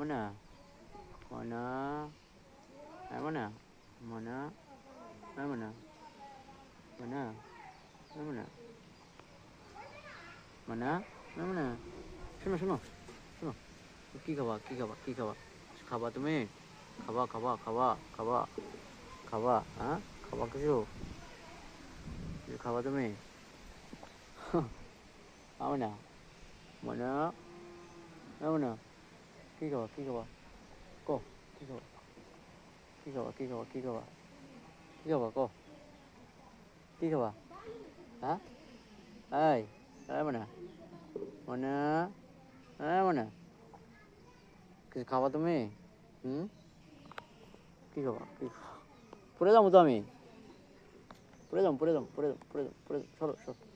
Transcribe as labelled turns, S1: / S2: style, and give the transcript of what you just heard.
S1: Mana? Mana? Mana? Mana? Mana? Mana? Mana? Mana? Mana? শোনো শোনো শোনো কি খাবা কি খাবা কি খাবা খাবা তুমি খাবা খাবা খাবা খাবা খাবা হ্যাঁ খাবা কিছু কিছু খাবা তুমি খাবে না মানে খাবে না কি খাবা কি খাবা কো কি খাবা কি খাবা কি খাবা কি খাবা কি খাবা কো কি খাবা হ্যাঁ এই খাবে না মানে মানে কিছু খাবা তুমি হুম কি খাবা কি খাবা পড়ে যাবো তো আমি পড়ে যাবো পড়ে যাবো পড়ে যাবো পড়ে যাবো পড়ে যাবো সরো সরো